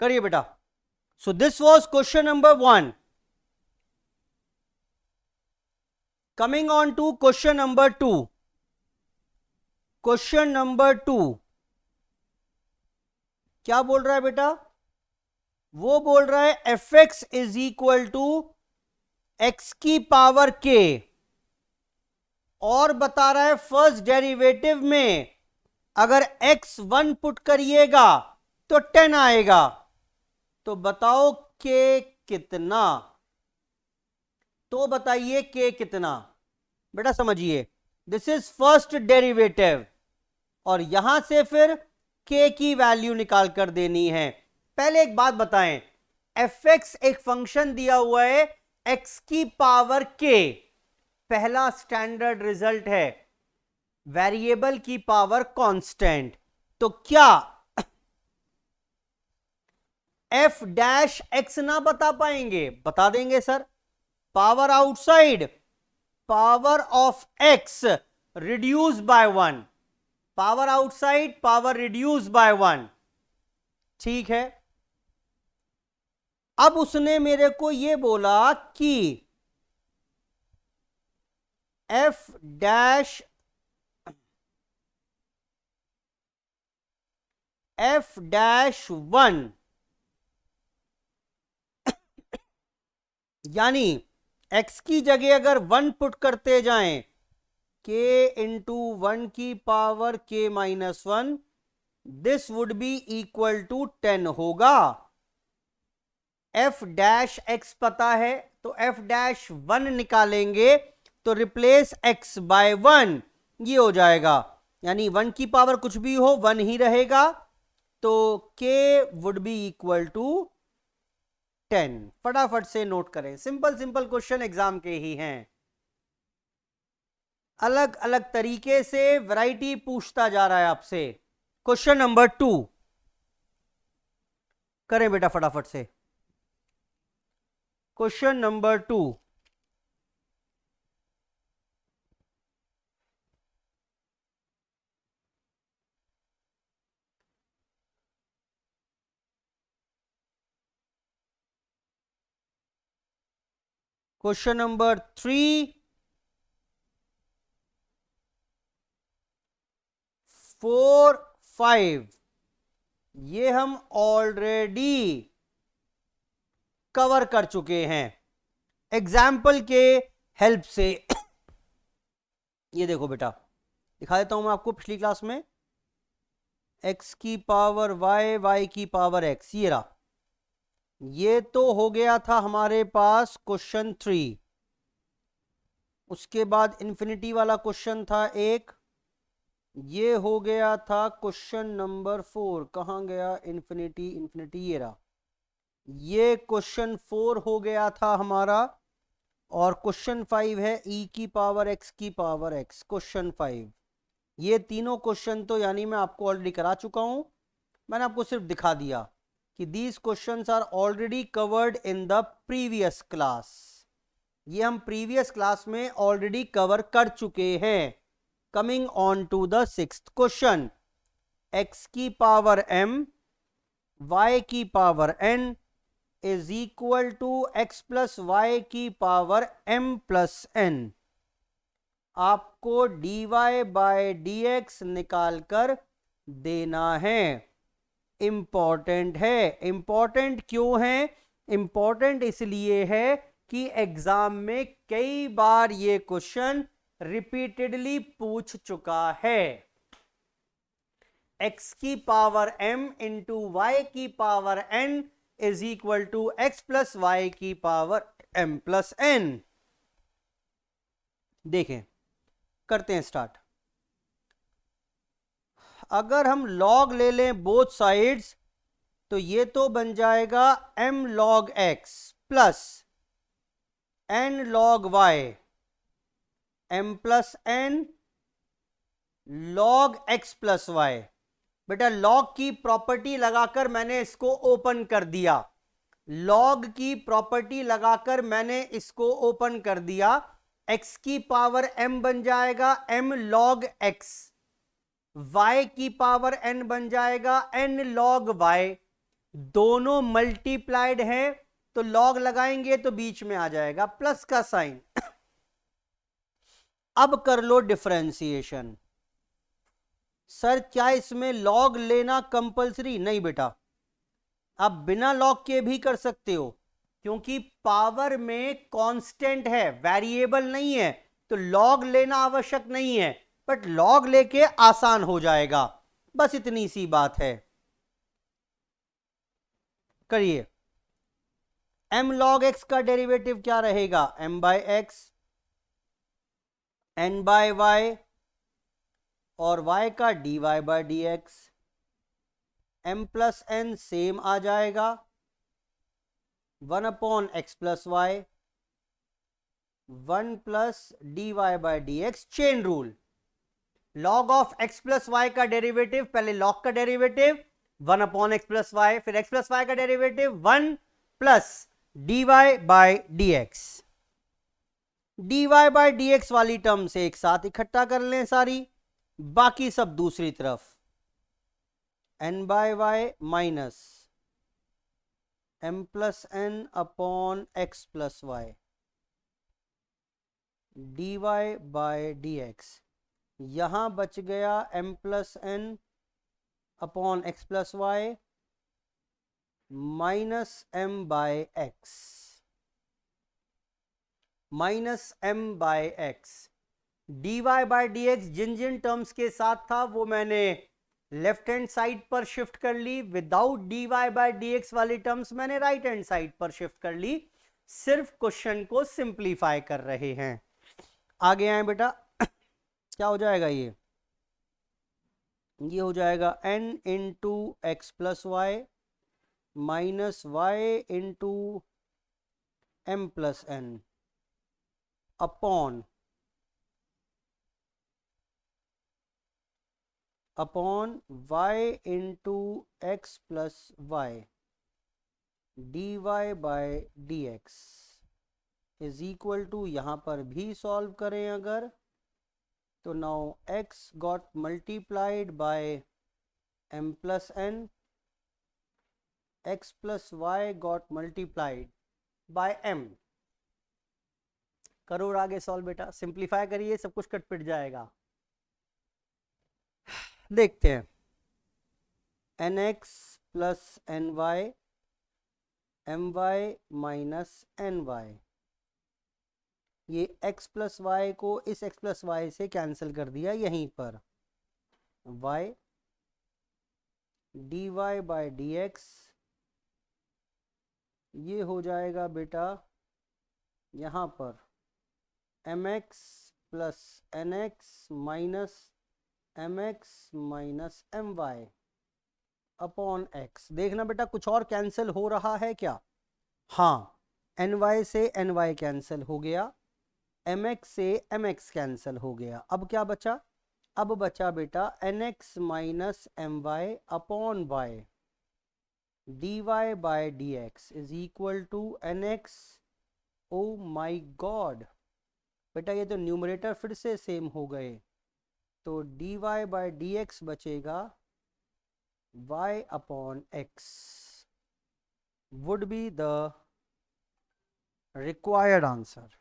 करिए बेटा। So this was question number 1. Coming on to question number 2. Question number 2 क्या बोल रहा है बेटा? वो बोल रहा है f x is equal to x की पावर के, और बता रहा है फर्स्ट डेरिवेटिव में अगर x 1 पुट करिएगा तो 10 आएगा। तो बताओ के कितना? तो बताइए के कितना? बेटा समझिए, दिस इज फर्स्ट डेरिवेटिव और यहां से फिर के की वैल्यू निकाल कर देनी है। पहले एक बात बताएं, एफ एक्स एक फंक्शन दिया हुआ है एक्स की पावर के, पहला स्टैंडर्ड रिजल्ट है वेरिएबल की पावर कांस्टेंट। तो क्या एफ डैश एक्स ना बता पाएंगे? बता देंगे sir. Power outside, power of x reduce by 1, power outside power reduce bye 1। ठीक है, अब उसने मेरे को यह बोला कि एफ डैश एफ डैश 1 यानी x की जगह अगर 1 पुट करते जाएं, k इंटू 1 की power k minus 1, this would be equal to 10 होगा। f डैश x पता है तो f डैश 1 निकालेंगे तो रिप्लेस x बाय 1 ये हो जाएगा, यानी 1 की पावर कुछ भी हो 1 ही रहेगा। तो k would be equal to 10। फटाफट से नोट करें, सिंपल सिंपल क्वेश्चन एग्जाम के ही हैं। अलग अलग तरीके से वैरायटी पूछता जा रहा है आपसे। क्वेश्चन नंबर 2 करें बेटा फटाफट से। क्वेश्चन नंबर 2, क्वेश्चन नंबर 3, 4, 5 ये हम ऑलरेडी कवर कर चुके हैं एग्जाम्पल के हेल्प से। ये देखो बेटा, दिखा देता हूं मैं आपको पिछली क्लास में, x की पावर y, y की पावर x, ये रहा। ये तो हो गया था हमारे पास क्वेश्चन 3। उसके बाद इंफिनिटी वाला क्वेश्चन था एक, ये हो गया था क्वेश्चन नंबर 4। कहां गया इंफिनिटी? इंफिनिटी ये रहा। ये क्वेश्चन 4 हो गया था हमारा, और क्वेश्चन 5 है e की पावर x की पावर x, क्वेश्चन 5। ये तीनों क्वेश्चन तो यानी मैं आपको ऑलरेडी करा चुका हूं, मैंने आपको सिर्फ दिखा दिया कि these questions are already covered in the previous class. ये हम प्रीवियस क्लास में ऑलरेडी कवर कर चुके हैं। Coming on to the 6th question, x की पावर m, y की power n is equal to x plus y की power m plus n। आपको dy बाय dx निकाल कर देना है। इंपॉर्टेंट है। इंपॉर्टेंट क्यों है? इंपॉर्टेंट इसलिए है कि एग्जाम में कई बार ये क्वेश्चन रिपीटेडली पूछ चुका है। x की पावर m इंटू वाई की power n is equal to x plus y की पावर m प्लस n। देखें, करते हैं स्टार्ट। अगर हम लॉग ले लें बोथ साइड्स तो ये तो बन जाएगा m log x plus n log y, m plus n log x plus y। बेटा लॉग की प्रॉपर्टी लगाकर मैंने इसको ओपन कर दिया, लॉग की प्रॉपर्टी लगाकर मैंने इसको ओपन कर दिया। x की पावर m बन जाएगा m log x, y की पावर n बन जाएगा n log y। दोनों मल्टीप्लाइड हैं तो लॉग लगाएंगे तो बीच में आ जाएगा प्लस का साइन। अब कर लो डिफरेंशिएशन। सर क्या इसमें लॉग लेना कंपलसरी? नहीं बेटा, आप बिना लॉग के भी कर सकते हो, क्योंकि पावर में कांस्टेंट है, वेरिएबल नहीं है, तो लॉग लेना आवश्यक नहीं है, बट लॉग लेके आसान हो जाएगा, बस इतनी सी बात है। करिए। m log x का डेरिवेटिव क्या रहेगा? m by x, n by y, और y का dy by D x. m plus n same आ जाएगा, 1 upon x plus y, 1 plus d y by D x. Chain rule, log of x plus y का derivative, पहले log का derivative 1 upon x plus y, फिर x plus y का derivative 1 plus d y by D x. D y by D x वाली term से एक साथ इकट्ठा कर लें सारी, बाकी सब दूसरी तरफ। N by y minus m plus n upon x plus y, d y by D x. यहां बच गया m plus n upon x plus y minus m by x, minus m by x. D y by D x जिन जिन terms के साथ था वो मैंने लेफ्ट हैंड साइड पर शिफ्ट कर ली, without d y by D x वाली टर्म्स मैंने राइट हैंड साइड पर शिफ्ट कर ली। सिर्फ क्वेश्चन को सिंप्लीफाई कर रहे हैं। आगे आए बेटा, क्या हो जाएगा ये हो जाएगा n into x plus y minus y into m plus n upon y into x plus y d y by D x is equal to, यहां पर भी सॉल्व करें अगर तो now x got multiplied by m plus n, x plus y got multiplied by m। करो और आगे solve बेटा, सिंप्लीफाई करिए, सब कुछ कट पिट जाएगा। देखते हैं, nx plus n y m y minus n y, ये x प्लस वाई को इस x प्लस वाई से कैंसिल कर दिया यहीं पर, y d y by D x, ये हो जाएगा बेटा यहां पर m x plus n x minus m x minus m y upon x. देखना बेटा कुछ और कैंसिल हो रहा है क्या? हाँ, एन वाई से एन वाई कैंसिल हो गया, एम एक्स से एम एक्स कैंसिल हो गया। अब क्या बचा? अब बचा बेटा n x minus m y upon y d y by D x is equal to n x. Oh my god बेटा, ये तो न्यूमरेटर फिर से सेम हो गए, तो d y by D x बचेगा y upon x would be the required answer.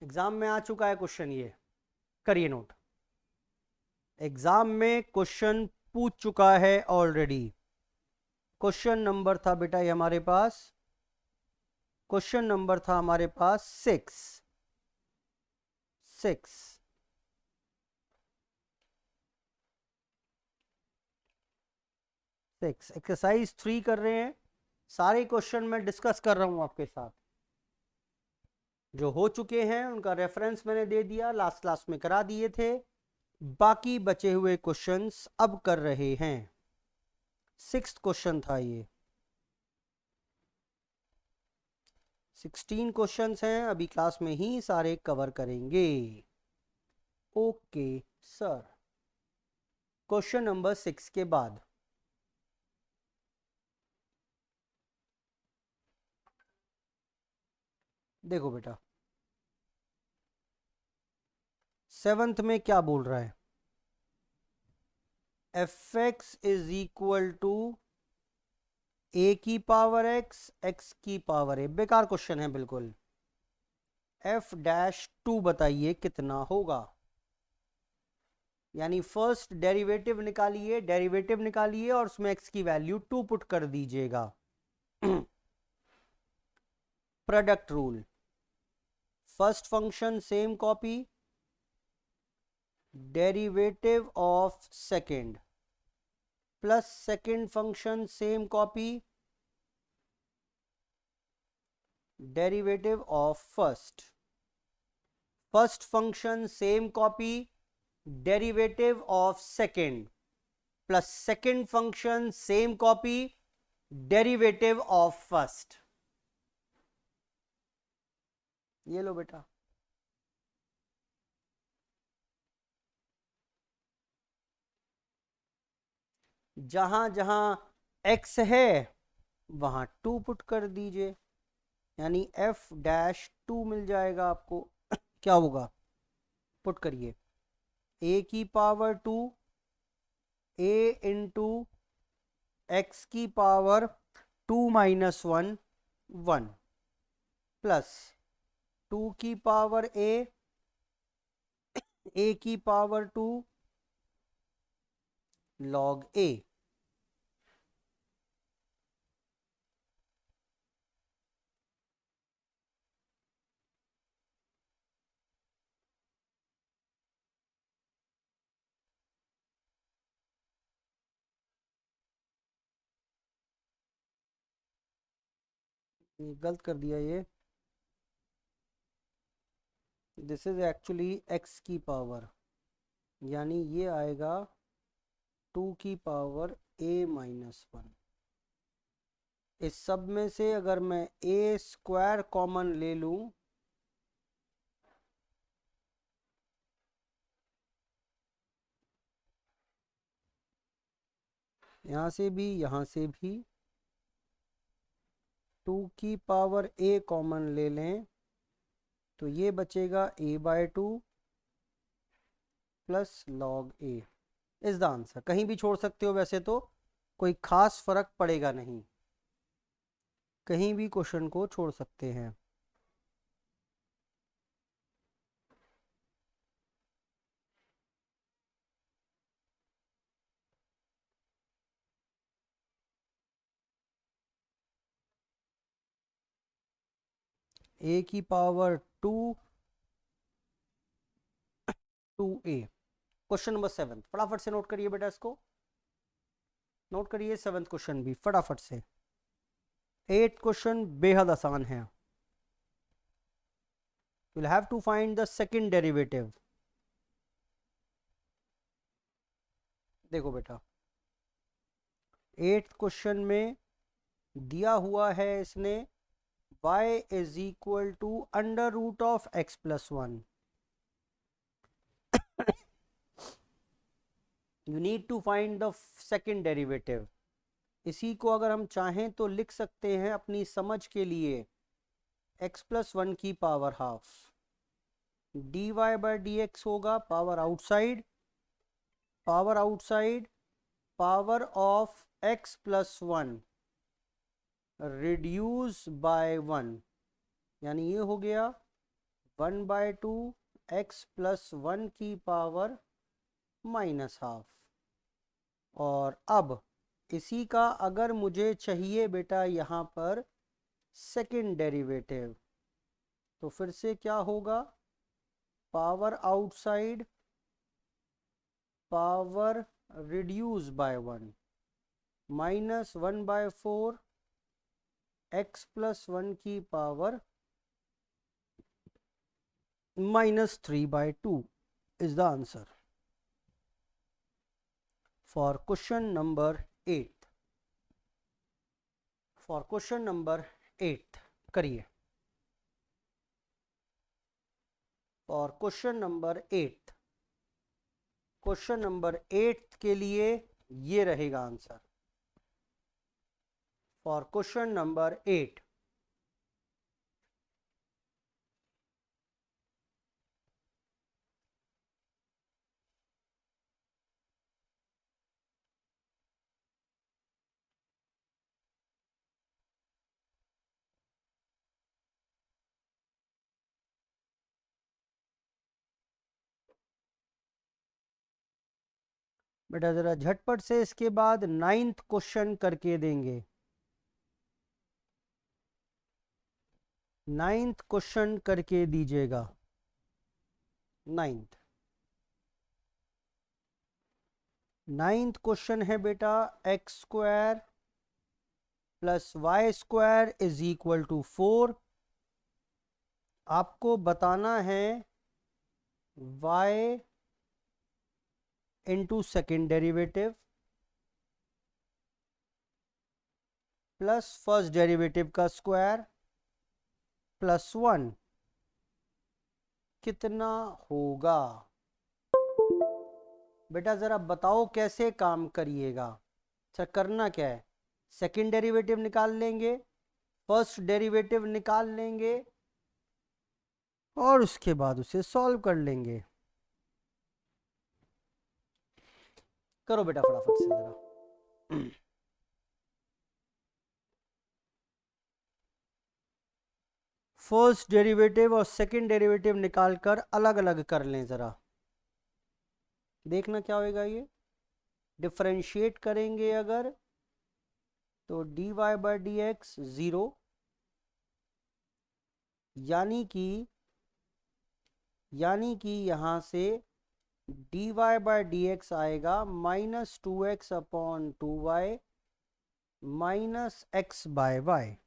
Exam में आ चुका है क्वेश्चन, ये करिए नोट। एग्जाम में क्वेश्चन पूछ चुका है ऑलरेडी। क्वेश्चन नंबर था बेटा ये हमारे पास, क्वेश्चन नंबर था हमारे पास 6 एक्सरसाइज 3 कर रहे हैं। सारे क्वेश्चन मैं डिस्कस कर रहा हूं आपके साथ, जो हो चुके हैं उनका रेफरेंस मैंने दे दिया, लास्ट क्लास में करा दिए थे। बाकी बचे हुए क्वेश्चंस अब कर रहे हैं। 6th क्वेश्चन था ये, 16 क्वेश्चंस हैं, अभी क्लास में ही सारे कवर करेंगे। ओके सर, क्वेश्चन नंबर 6 के बाद देखो बेटा, 7th में क्या बोल रहा है, f x is equal to a की पावर एक्स, एक्स की पावर ए। बेकार क्वेश्चन है बिल्कुल। एफ डैश टू बताइए कितना होगा, यानी फर्स्ट डेरिवेटिव निकालिए, डेरिवेटिव निकालिए और उसमें एक्स की वैल्यू टू पुट कर दीजिएगा। Product rule, first function same copy, derivative of second plus second function same copy, derivative of first, first function same copy, derivative of second plus second function same copy, derivative of first. ये लो बेटा, जहां जहां x है वहां to put कर दीजिए, यानी f dash to मिल जाएगा आपको। क्या होगा, पुट करिए, a की power two, a into x की power two minus one, one plus two की पावर a की पावर टू लॉग a। गलत कर दिया ये, दिस इज एक्चुअली x की पावर, यानी ये आएगा टू की पावर a माइनस वन। इस सब में से अगर मैं a स्क्वायर कॉमन ले लूं, यहां से भी यहां से भी टू की पावर a कॉमन ले लें तो ये बचेगा a by two plus log a is the answer. कहीं भी छोड़ सकते हो, वैसे तो कोई खास फर्क पड़ेगा नहीं, कहीं भी क्वेश्चन को छोड़ सकते हैं। a की power two, two a. Question number 7 फटाफट से नोट करिए बेटा, इसको नोट करिए। 7th क्वेश्चन भी फटाफट से। 8th क्वेश्चन बेहद आसान है। You'll have to find the second derivative। देखो बेटा, 8th क्वेश्चन में दिया हुआ है इसने y is equal to under root of x plus one. You need to find the second derivative. इसी को अगर हम चाहें तो लिख सकते हैं अपनी समझ के लिए x प्लस वन की power half, dy by D x होगा power outside, power outside power of x plus one reduce by one, यानी ये हो गया one by two x plus one की पावर माइनस हाफ। और अब इसी का अगर मुझे चाहिए बेटा यहाँ पर सेकेंड डेरिवेटिव, तो फिर से क्या होगा, power outside power reduce by one minus one by four x plus one की power minus three by two is the answer for question number 8। For question number 8 करिए। For question number 8, question number 8 के लिए ये रहेगा answer. For question number 8, बेटा जरा झटपट से इसके बाद 9th क्वेश्चन करके देंगे। 9th क्वेश्चन करके दीजिएगा। 9th क्वेश्चन है बेटा x square plus y square is equal to 4। आपको बताना है y into second derivative plus first derivative का स्क्वायर प्लस 1 कितना होगा। बेटा जरा बताओ कैसे काम करिएगा। अच्छा करना क्या है, सेकेंड डेरिवेटिव निकाल लेंगे, फर्स्ट डेरिवेटिव निकाल लेंगे और उसके बाद उसे सॉल्व कर लेंगे। करो बेटा फटाफट से जरा। फर्स्ट डेरिवेटिव और सेकेंड डेरिवेटिव निकालकर अलग अलग कर लें जरा, देखना क्या होगा। ये डिफरेंशिएट करेंगे अगर तो dy बाई डी एक्स 0, यानी कि यहां से dy बाई डी एक्स आएगा -2x upon 2y minus x by y.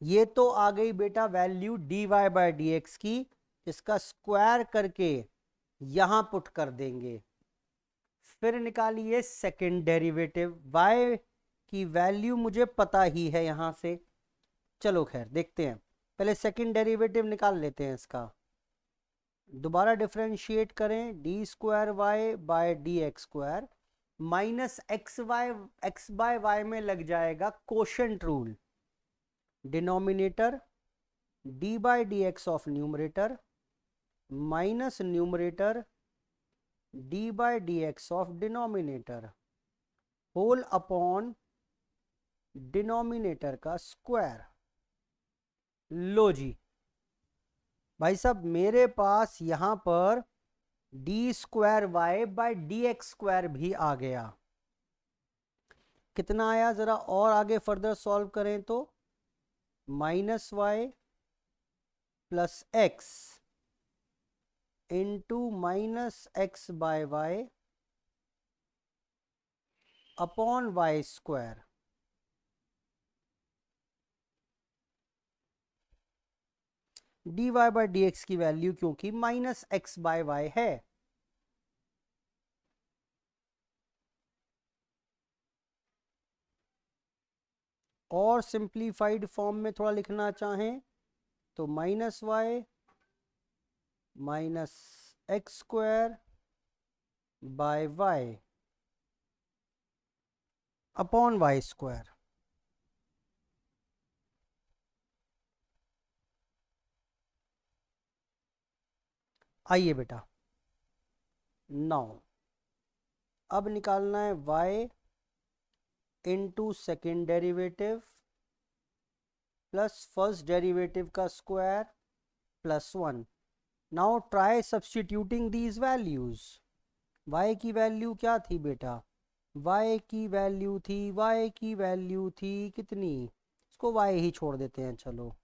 ये तो आ गई बेटा value dy by D x की, इसका स्क्वायर करके यहां पुट कर देंगे। फिर निकालिए सेकेंड डेरिवेटिव, y की वैल्यू मुझे पता ही है यहां से। चलो खैर देखते हैं, पहले सेकेंड डेरिवेटिव निकाल लेते हैं इसका। दोबारा डिफरेंशिएट करें, d square y by D x square minus x by y में लग जाएगा quotient rule. Denominator d by D x of numerator minus numerator d by D x of denominator whole upon denominator का square. लो जी भाई साहब, मेरे पास यहां पर d square y by D x square भी आ गया। कितना आया जरा और आगे फर्दर सॉल्व करें तो minus y plus x into minus x by y upon y square. D y by D x की वैल्यू क्योंकि माइनस एक्स बाय वाई है, और सिंप्लीफाइड फॉर्म में थोड़ा लिखना चाहें तो minus y minus x square by y upon y square. आइए बेटा 9, अब निकालना है y into second derivative plus first derivative का square plus 1। Now try substituting these values. y की वैल्यू क्या थी बेटा, y की वैल्यू थी कितनी, इसको y ही छोड़ देते हैं चलो।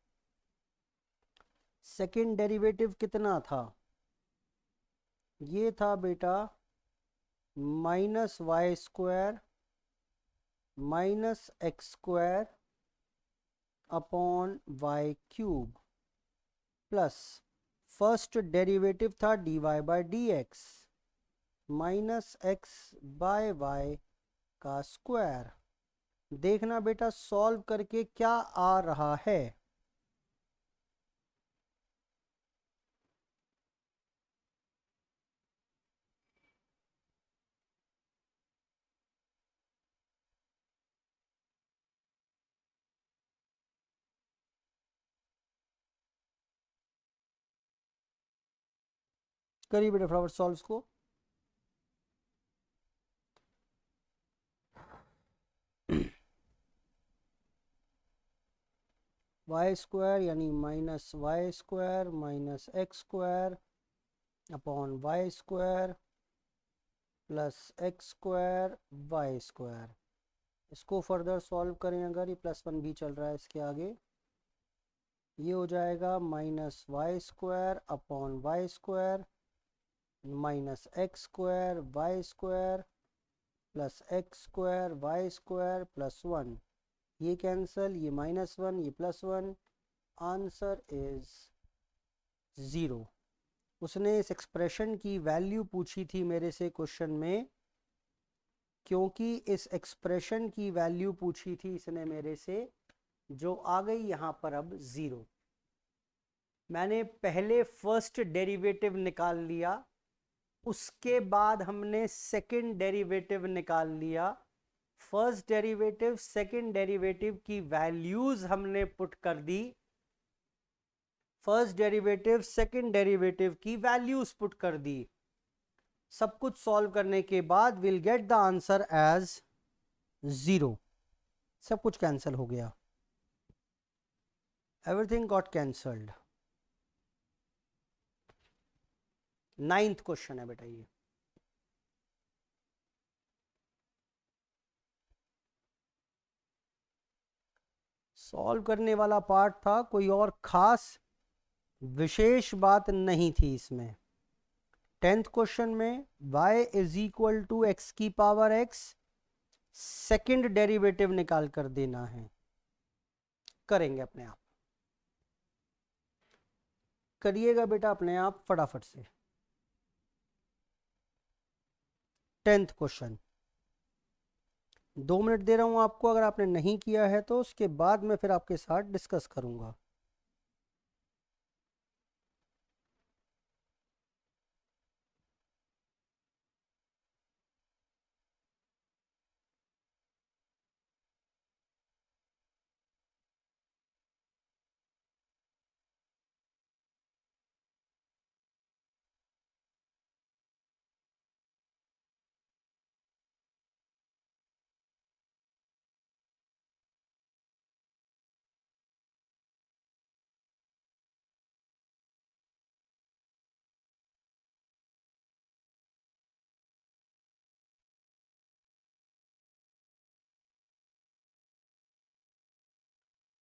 सेकेंड डेरिवेटिव कितना था, ये था बेटा minus y square minus x square upon y cube plus first derivative था D y by D x minus x by y का स्क्वायर। देखना बेटा सॉल्व करके क्या आ रहा है। करिए बेटा फटाफट सॉल्व को। वाई स्क्वायर यानी minus y square minus x square upon y square plus x square y square. इसको फर्दर सॉल्व करें अगर, ये +1 भी चल रहा है इसके आगे, ये हो जाएगा minus y square upon y square minus x square y square plus x square y square +1। ये कैंसल, ये -1, ये +1, आंसर इज 0। उसने इस एक्सप्रेशन की वैल्यू पूछी थी मेरे से क्वेश्चन में, क्योंकि इस एक्सप्रेशन की वैल्यू पूछी थी इसने मेरे से, जो आ गई यहाँ पर अब 0। मैंने पहले फर्स्ट डेरिवेटिव निकाल लिया, उसके बाद हमने सेकंड डेरिवेटिव निकाल लिया। फर्स्ट डेरिवेटिव सेकंड डेरिवेटिव की वैल्यूज हमने पुट कर दी, फर्स्ट डेरिवेटिव सेकंड डेरिवेटिव की वैल्यूज पुट कर दी। सब कुछ सॉल्व करने के बाद will get the answer as 0। सब कुछ कैंसिल हो गया, everything got cancelled. 9th question है बेटा ये। सॉल्व करने वाला पार्ट था, कोई और खास विशेष बात नहीं थी इसमें। 10th क्वेश्चन में y is equal to x की पावर x, सेकंड डेरिवेटिव निकाल कर देना है। करेंगे अपने आप, करिएगा बेटा अपने आप फटाफट से। 10th क्वेश्चन 2 मिनट दे रहा हूं आपको, अगर आपने नहीं किया है तो उसके बाद मैं फिर आपके साथ डिस्कस करूंगा।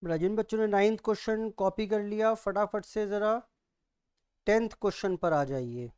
जिन बच्चों ने 9th क्वेश्चन कॉपी कर लिया, फटाफट से जरा 10th क्वेश्चन पर आ जाइए।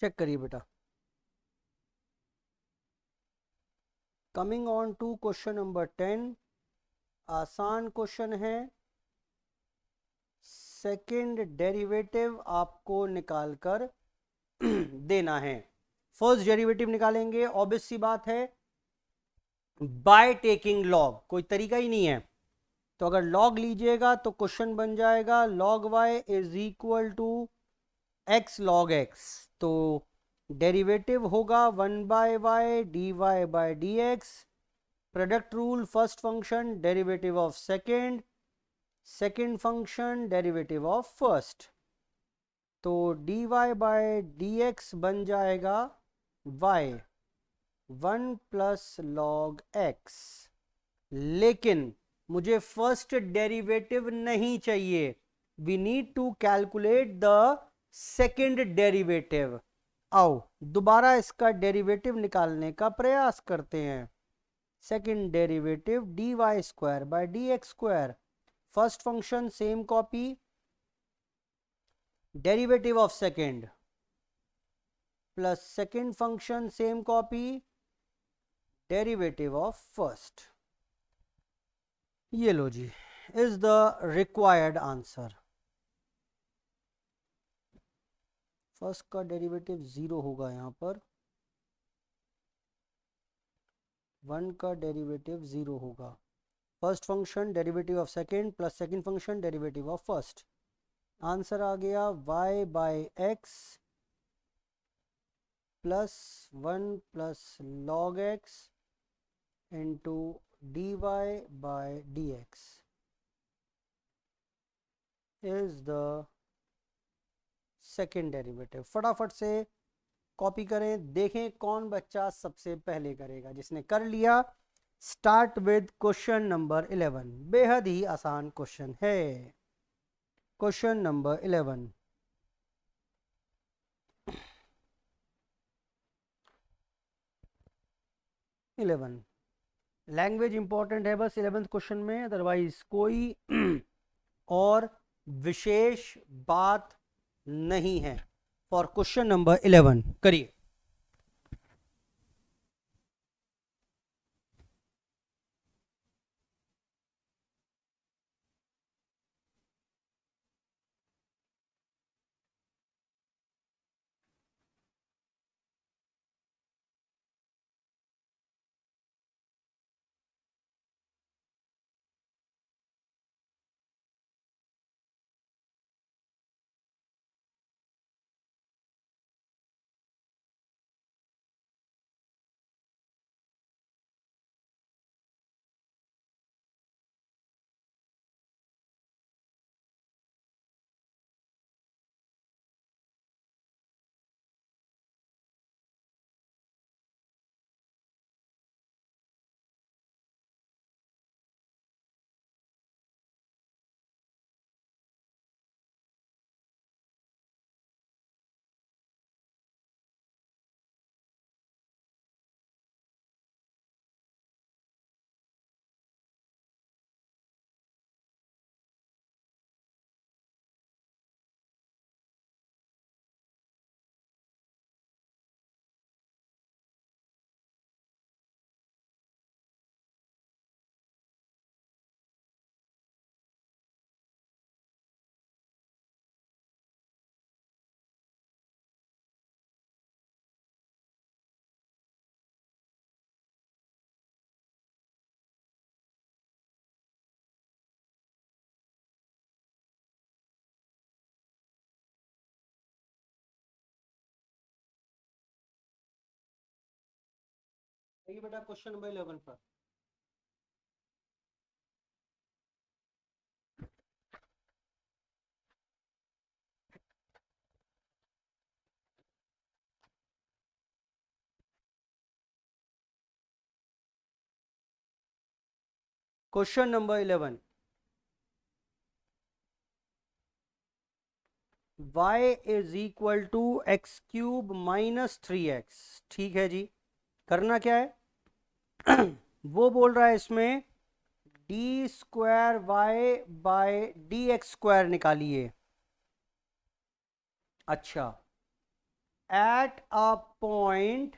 चेक करिए बेटा। Coming on to question number 10, आसान क्वेश्चन है। सेकंड डेरिवेटिव आपको निकाल कर देना है। फर्स्ट डेरिवेटिव निकालेंगे, ऑब्वियस सी बात है, बाय टेकिंग लॉग, कोई तरीका ही नहीं है। तो अगर लॉग लीजिएगा तो क्वेश्चन बन जाएगा log y is equal to x log x। तो डेरिवेटिव होगा 1/y dy/dx। Product rule, first function derivative of second, second function derivative of first. तो dy/dx बन जाएगा y 1 + log x लेकिन मुझे फर्स्ट डेरिवेटिव नहीं चाहिए, we need to calculate the second derivative. आओ दोबारा इसका डेरिवेटिव निकालने का प्रयास करते हैं। Second derivative dy square by dx square, first function same copy, derivative of second plus second function same copy, derivative of first. ये लो जी, is the required answer. First का डेरिवेटिव 0 होगा यहाँ पर, 1 का डेरिवेटिव 0 होगा, first function derivative of second plus second function derivative of first. Answer आ गया y by x plus 1 plus log x into dy by dx is the second derivative. फटाफट से कॉपी करें, देखें कौन बच्चा सबसे पहले करेगा। जिसने कर लिया, स्टार्ट विद क्वेश्चन नंबर 11। बेहद ही आसान क्वेश्चन है। क्वेश्चन नंबर 11, लैंग्वेज इंपॉर्टेंट है बस 11th क्वेश्चन में, अदरवाइज कोई और विशेष बात नहीं है। फॉर क्वेश्चन नंबर 11 करिए। देखिए बेटा क्वेश्चन नंबर 11 पर। Question number 11, y is equal to x cube minus 3x। ठीक है जी, करना क्या है वो बोल रहा है इसमें d square y by D x square निकालिए। अच्छा, at a point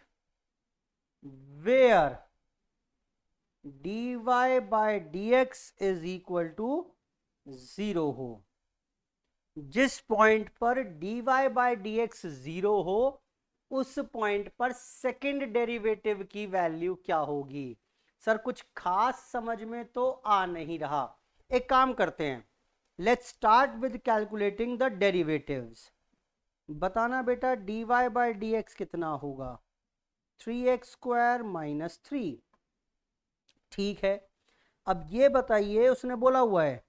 where dy by dx is equal to 0 हो। जिस पॉइंट पर dy बाय dx 0 हो, उस पॉइंट पर सेकेंड डेरिवेटिव की वैल्यू क्या होगी। सर कुछ खास समझ में तो आ नहीं रहा। एक काम करते हैं, let's start with calculating the derivatives. बताना बेटा dy बाय dx कितना होगा, 3x स्क्वायर माइनस 3। ठीक है, अब ये बताइए, उसने बोला हुआ है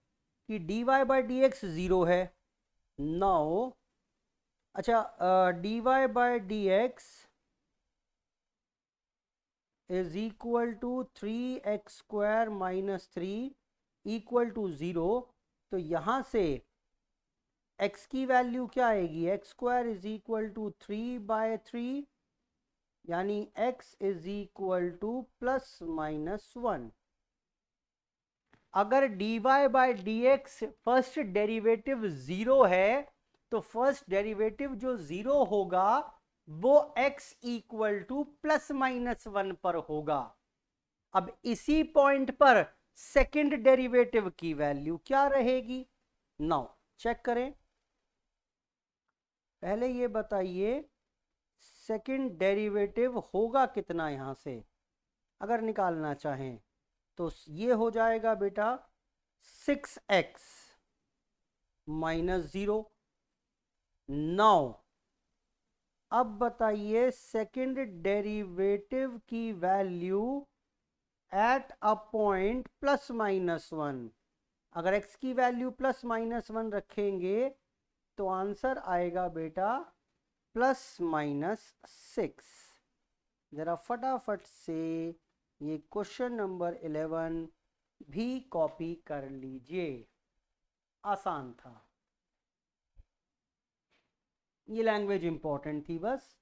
कि dy बाय dx 0 है। नाउ अच्छा, dy by dx is equal to 3x² minus 3 equal to 0, तो यहां से x की वैल्यू क्या आएगी, x² इज इक्वल टू 3/3, यानी x इज इक्वल टू +-1। अगर dy by dx first derivative 0 है तो फर्स्ट डेरिवेटिव जो 0 होगा वो x इक्वल टू +-1 पर होगा। अब इसी पॉइंट पर सेकंड डेरिवेटिव की वैल्यू क्या रहेगी, नाउ चेक करें। पहले ये बताइए सेकंड डेरिवेटिव होगा कितना, यहां से अगर निकालना चाहें तो ये हो जाएगा बेटा 6x माइनस 0। नाउ अब बताइए सेकंड डेरिवेटिव की वैल्यू एट अ पॉइंट +-1। अगर x की वैल्यू +-1 रखेंगे तो आंसर आएगा बेटा +-6। जरा फटाफट से ये क्वेश्चन नंबर 11 भी कॉपी कर लीजिए, आसान था, ये लैंग्वेज इंपॉर्टेंट थी बस।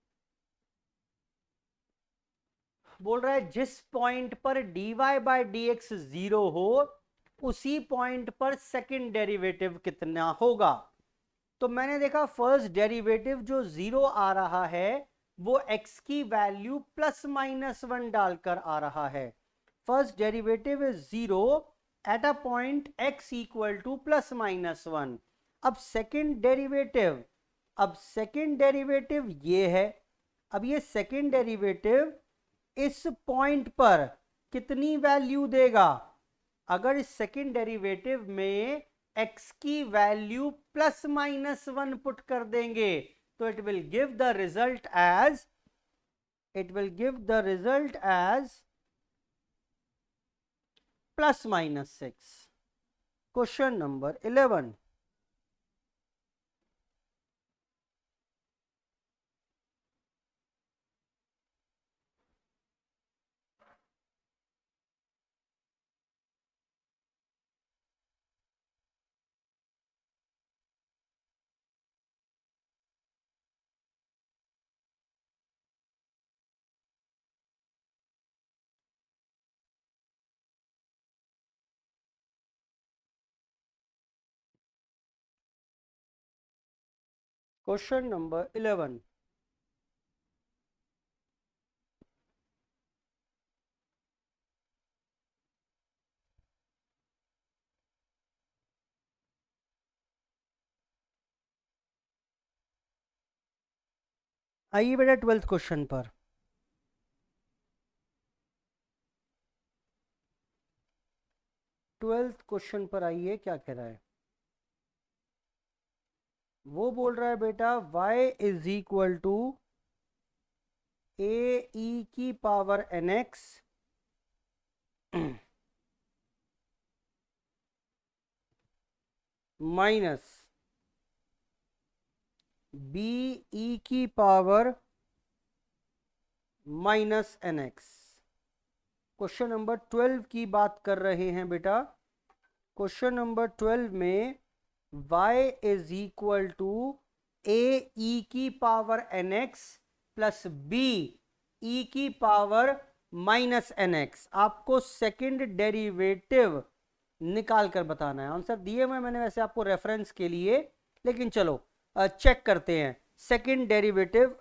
बोल रहा है जिस पॉइंट पर dy बाय dx 0 हो उसी पॉइंट पर सेकंड डेरिवेटिव कितना होगा। तो मैंने देखा फर्स्ट डेरिवेटिव जो 0 आ रहा है वो x की वैल्यू +-1 डालकर आ रहा है। First derivative is 0 at a point x equal to +-1। अब सेकंड डेरिवेटिव ये है। अब ये सेकंड डेरिवेटिव इस पॉइंट पर कितनी वैल्यू देगा, अगर इस सेकंड डेरिवेटिव में x की वैल्यू +-1 पुट कर देंगे तो it will give the result as +-6। Question number 11। Question number 11। आइए बेटा 12th क्वेश्चन पर। 12th क्वेश्चन पर आइए, क्या कह रहा है। वो बोल रहा है बेटा y is equal to a की पावर nx माइनस b की पावर -nx। क्वेश्चन नंबर 12 की बात कर रहे हैं बेटा। क्वेश्चन नंबर 12 में y is equal to a की पावर nx प्लस b की पावर -nx। आपको सेकंड डेरिवेटिव निकाल कर बताना है। आंसर दिए हुए मैंने वैसे आपको रेफरेंस के लिए, लेकिन चलो चेक करते हैं सेकंड डेरिवेटिव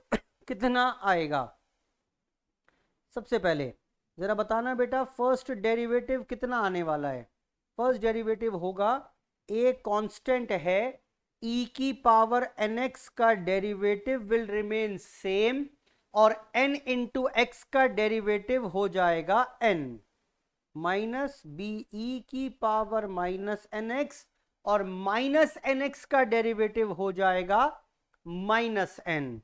कितना आएगा। सबसे पहले जरा बताना बेटा फर्स्ट डेरिवेटिव कितना आने वाला है। फर्स्ट डेरिवेटिव होगा a कांस्टेंट है, e की पावर nx का डेरिवेटिव विल रिमेन सेम और n इंटू x का डेरिवेटिव हो जाएगा n माइनस बी की पावर -nx और -nx का डेरिवेटिव हो जाएगा -n।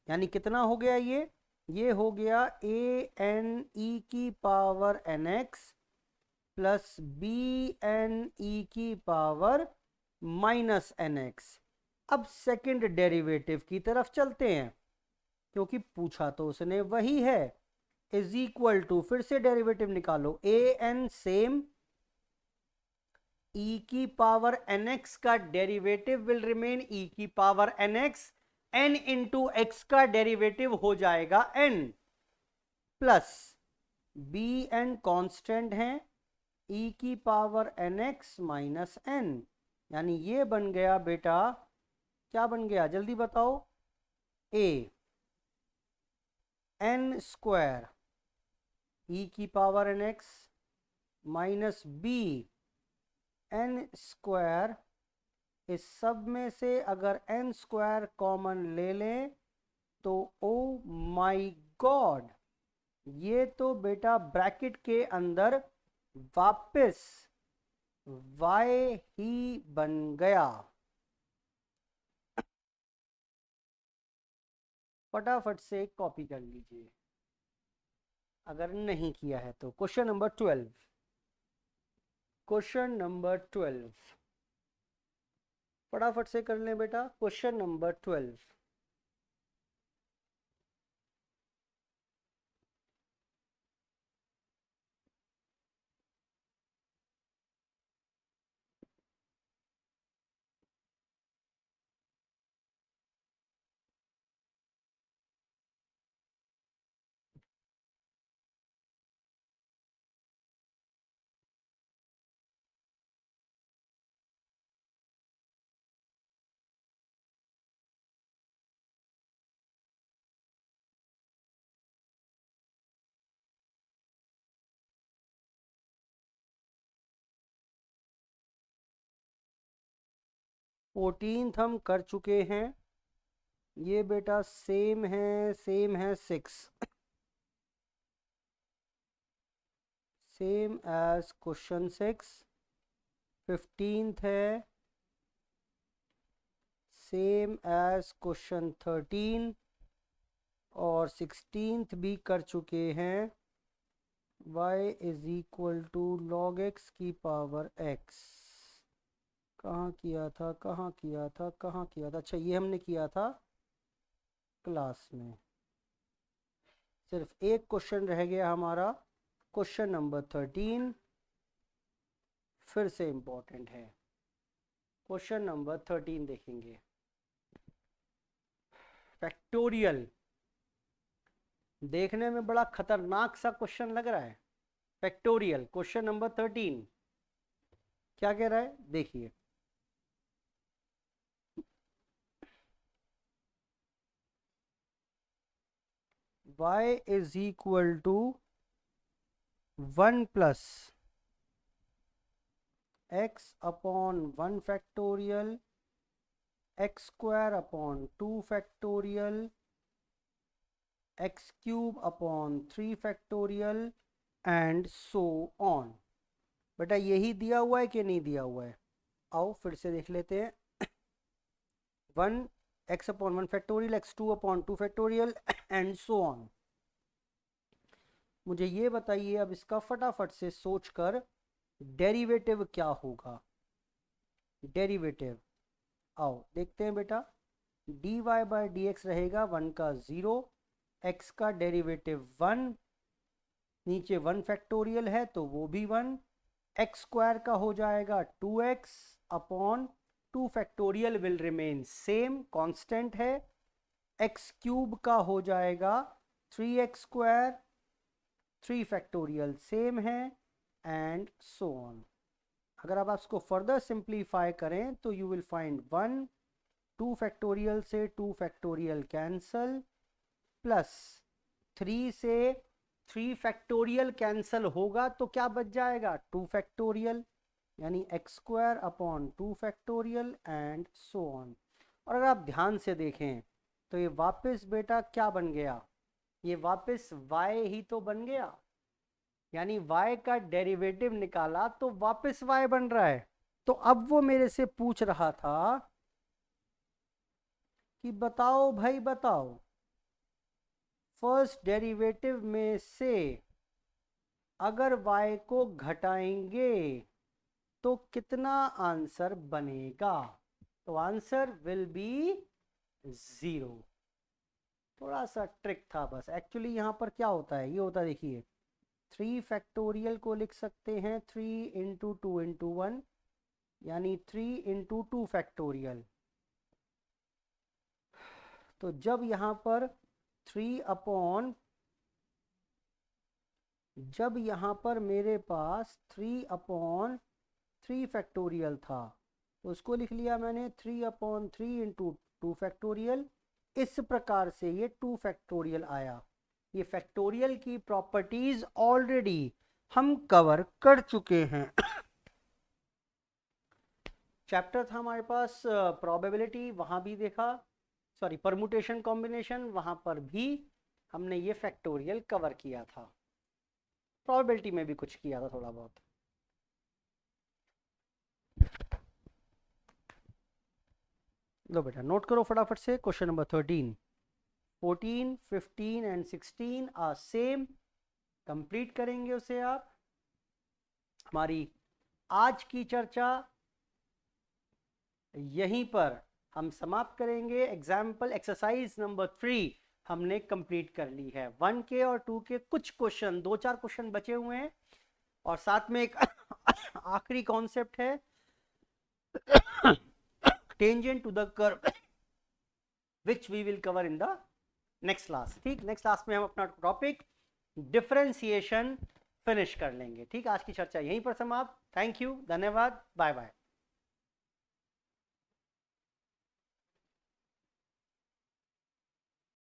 यानी कितना हो गया, ये हो गया an की पावर nx प्लस bn की पावर -nx। अब सेकंड डेरिवेटिव की तरफ चलते हैं क्योंकि पूछा तो उसने वही है। इज इक्वल टू, फिर से डेरिवेटिव निकालो, ए एन सेम, e की पावर nx का डेरिवेटिव विल रिमेन e की power nx, n into x का डेरिवेटिव हो जाएगा n, plus b n constant है, e की पावर nx माइनस n, यानी ये बन गया बेटा, क्या बन गया जल्दी बताओ, a n स्क्वायर e की power nx minus b n square, इस सब में से अगर n स्क्वायर कॉमन ले लें तो ओ माय गॉड, ये तो बेटा ब्रैकेट के अंदर वापस y ही बन गया। फटाफट से कॉपी कर लीजिए अगर नहीं किया है तो। क्वेश्चन नंबर 12, क्वेश्चन नंबर 12 फटाफट से कर लें बेटा। क्वेश्चन नंबर 12, फोर्टीन्थ हम कर चुके हैं, ये बेटा सेम है 6, सेम एज क्वेश्चन 6। 15th है सेम एज क्वेश्चन 13, और 16th भी कर चुके हैं, y is equal to log x की पावर x। कहाँ किया था कहाँ किया था कहाँ किया था, अच्छा ये हमने किया था क्लास में। सिर्फ एक क्वेश्चन रह गया हमारा, क्वेश्चन नंबर 13, फिर से इंपॉर्टेंट है। क्वेश्चन नंबर 13 देखेंगे, फैक्टोरियल, देखने में बड़ा खतरनाक सा क्वेश्चन लग रहा है। फैक्टोरियल क्वेश्चन नंबर 13 क्या कह रहा है देखिए, y is equal to 1 plus x upon 1 factorial, x square upon 2 factorial, x cube upon 3 factorial and so on. बेटा यही दिया हुआ है कि नहीं दिया हुआ है, आओ फिर से देख लेते हैं। 1 x upon 1 factorial, x 2 upon 2 factorial and so on. मुझे ये बताइए अब इसका फटाफट से सोचकर डेरिवेटिव क्या होगा। डेरिवेटिव आओ देखते हैं बेटा, dy बाई डी एक्स रहेगा 1 का 0, x का डेरिवेटिव 1, नीचे 1 फैक्टोरियल है तो वो भी 1, एक्स स्क्वायर का हो जाएगा 2x upon 2 factorial will remain same constant है, x क्यूब का हो जाएगा 3x स्क्वायर, 3 फैक्टोरियल सेम है एंड सो ऑन। अगर आप इसको फर्दर सिंप्लीफाई करें तो यू विल फाइंड 1, 2 फैक्टोरियल से 2 फैक्टोरियल कैंसल, प्लस 3 से 3 फैक्टोरियल कैंसल होगा तो क्या बच जाएगा 2 फैक्टोरियल, यानी x square upon 2 factorial and so on. और अगर आप ध्यान से देखें तो ये वापस बेटा क्या बन गया, ये वापस y ही तो बन गया, यानी y का डेरिवेटिव निकाला तो वापस y बन रहा है। तो अब वो मेरे से पूछ रहा था कि बताओ भाई बताओ, फर्स्ट डेरिवेटिव में से अगर y को घटाएंगे तो कितना आंसर बनेगा, तो आंसर विल बी 0। थोड़ा सा ट्रिक था बस। एक्चुअली यहाँ पर क्या होता है, ये होता है देखिए 3 फैक्टोरियल को लिख सकते हैं 3 इंटू 2 इंटू 1, यानी 3 इंटू 2 फैक्टोरियल। तो जब यहाँ पर 3 अपॉन, जब यहाँ पर मेरे पास 3 अपॉन 3 फैक्टोरियल था तो उसको लिख लिया मैंने 3 अपॉन 3 इंटू 2 फैक्टोरियल। इस प्रकार से ये 2 फैक्टोरियल आया। ये फैक्टोरियल की प्रॉपर्टीज ऑलरेडी हम कवर कर चुके हैं। चैप्टर था हमारे पास प्रोबेबिलिटी, वहां भी देखा, सॉरी परमुटेशन कॉम्बिनेशन, वहां पर भी हमने ये फैक्टोरियल कवर किया था। प्रोबेबिलिटी में भी कुछ किया था थोड़ा बहुत। लो बेटा नोट करो फटाफट से। Question number 13, 14, 15 and 16 are same. Complete करेंगे उसे आप। हमारी आज की चर्चा यहीं पर हम समाप्त करेंगे। एग्जाम्पल एक्सरसाइज नंबर 3 हमने कंप्लीट कर ली है। 1 के और 2 के कुछ क्वेश्चन, 2-4 क्वेश्चन बचे हुए हैं, और साथ में एक आखिरी कॉन्सेप्ट है tangent to the curve, which we will cover in the next class. ठीक, नेक्स्ट क्लास में हम अपना टॉपिक डिफरेंशिएशन फिनिश कर लेंगे। ठीक, आज की चर्चा यहीं पर समाप्त। थैंक यू, धन्यवाद, बाय बाय।